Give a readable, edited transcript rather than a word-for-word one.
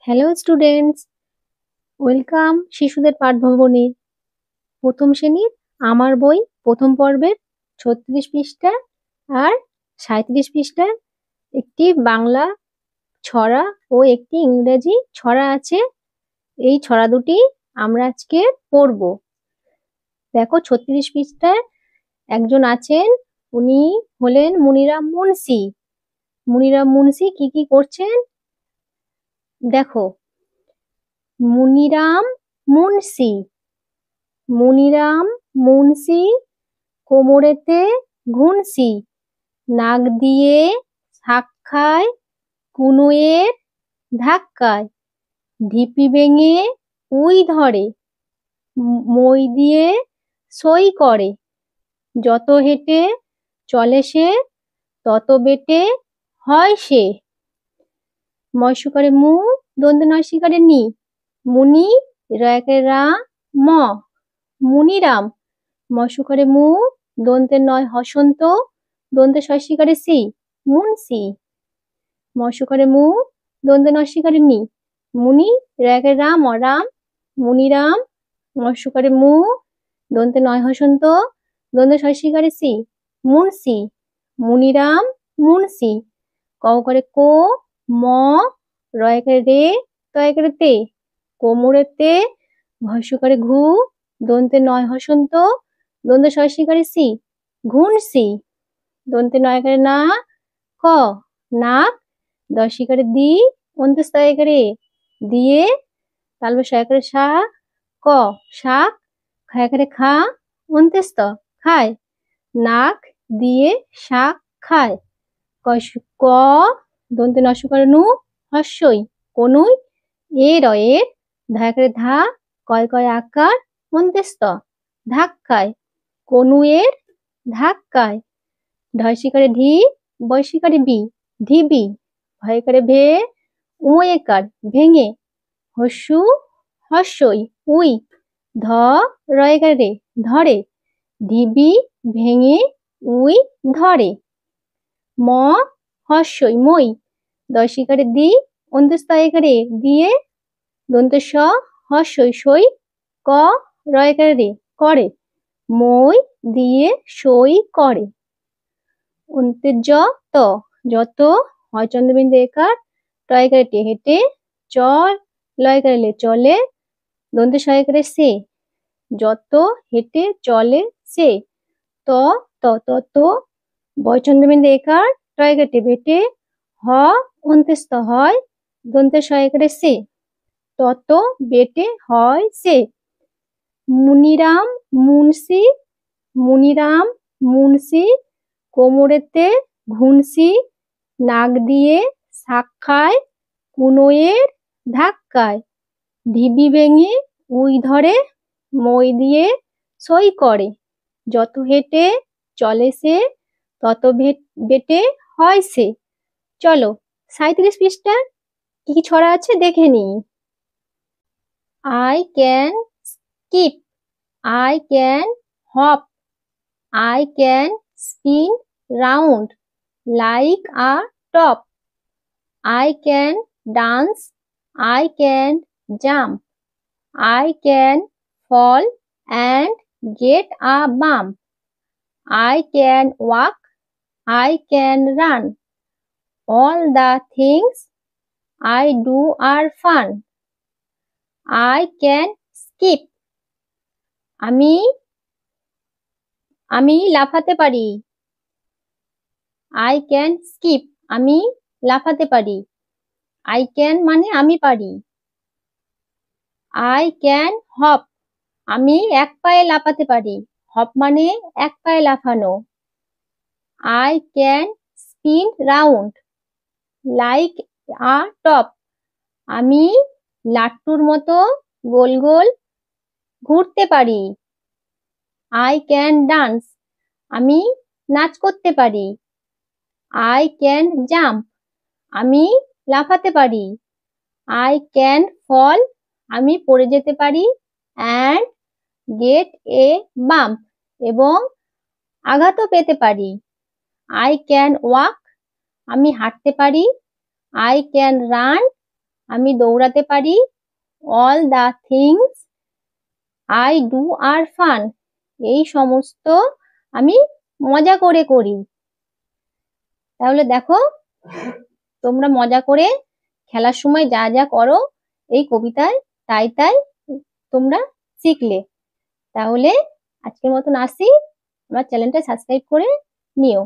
Hello students, welcome শিশুদের পাঠভবনে। প্রথম শ্রেণীর আমার বই প্রথম পর্বের 36 পৃষ্ঠা আর 37 পৃষ্ঠার একটি বাংলা ছড়া ও একটি ইংরেজি ছড়া আছে। এই ছড়া দুটি আমরা আজকে পড়ব। দেখো 36 পৃষ্ঠায় একজন আছেন, উনি হলেন মুনিরাম মুন্সি। মুনিরাম মুন্সি কি করছেন দেখো। মুনিরাম মুন্সি, মুনিরাম মুন্সি কোমরেতে ঘুনসি, নাক দিয়ে শাক খায় কুনুয়ের ধাক্কায়, ঢিপি ভেঙে উই ধরে, মই দিয়ে সই করে, যত হেঁটে চলে সে তত বেটে হয় সে। ময়সুকারে মু, দন্তে নয়সিকারে নি, মুনি রয়কে রা ম, মুনিরাম। ময়সুকারে মু, দন্তে নয় হসন্ত, দন্তে শশিকারে সি, মুনসি। ময়সুকারে মু, দন্তে নয়সিকারে নি, মুনি রয়কে রাম রাম, মুনিরাম। ময়সুকারে মু, দন্তে নয় হসন্ত, দন্তে শশিকারে সি, মুনসি, মুনিরাম মুনসি। কওকরে কো, ম, রয়কে রে, তয়কে তে, কোমরেতে ভস্যকারে ঘু, দন্তে নয় হসন্ত, দন্তে শশিকারে সি, ঘুনসি। দন্তে নয়কারে না, ক, নাক, দশিকারে দি, অন্তস্তয়কারে দিয়ে, তালবে শয়কারে সা, ক, শাক, খায়কারে খা, অন্ত্যস্ত খায়, নাক দিয়ে শাক খায়। ক, দন্তে নস্যকারে নু, হস্যই, কনুই, এ রয়ের, ধায়কারে ধা, কয় কয় আকার, অন্ত্যস্ত ধাক্কায়, কনুয়ের ধাক্কায়। ঢয়সিকারে ঢি, বয়সিকারে বি, ঢিবি, ভয়কারে ভে, উময়কার ভেঙে, হস্যু হস্যই, উই, ধ, রয়কারে রে, ধরে, ঢিবি ভেঙে উই ধরে। ম, হস্যই, মই, দশিকারে দি, অন্তস্তয়কারে দিয়ে, দন্ত স, হস্যই, সই, ক, রয়কারে রে, করে, মই দিয়ে সই করে। অন্তের জ, ত, যত, হয় চন্দ্রবিন্দু একার, টয়কারে টে হেঁটে, চ, লয়কারে লে চলে, দন্তে সয়কারে সে, যত হেঁটে চলে সে। ত, তত, বয় চন্দ্রবিন্দু একার, টয়কারে টে বেটে, হ, অন্ত্যস্ত হয়, দন্তে সয়কারে সে, তত বেটে হয় সে। মুনিরাম মুন্সি, মুনিরাম মুন্সি কোমরেতে ঘুনসি, নাক দিয়ে শাক খায় কুনোয়ের ধাক্কায়, ঢিবি ভেঙে উই ধরে, মই দিয়ে সই করে, যত হেঁটে চলে সে তত বেটে হয় সে। চলো 37 পৃষ্ঠা কি ছড়া আছে দেখে নিই। I can skip, I can hop, I can spin round like a top, I can dance, I can jump, I can fall and get a bump, I can walk, I can run, all the things I do are fun, I can skip, আমি আমি লাফাতে পারি। I can skip, আমি লাফাতে পারি। I can মানে আমি পারি। I can hop, আমি এক পায়ে লাফাতে পারি। হপ মানে এক পায়ে লাফানো। I can spin round like a top, আমি লাট্টুর মতো গোল গোল ঘুরতে পারি। I can dance, আমি নাচ করতে পারি। I can jump, আমি লাফাতে পারি। I can fall, আমি পড়ে যেতে পারি। And get a bump, এবং আঘাতও পেতে পারি। I can walk, আমি হাঁটতে পারি। I can run, আমি দৌড়াতে পারি। All the things I do are fun. এই সমস্ত আমি মজা করে করি। তাহলে দেখো, তোমরা মজা করে খেলার সময় যা যা করো এই কবিতায় তাই তাই তোমরা শিখলে। তাহলে আজকের মতন আসি, আমার চ্যানেলটা সাবস্ক্রাইব করে নিও।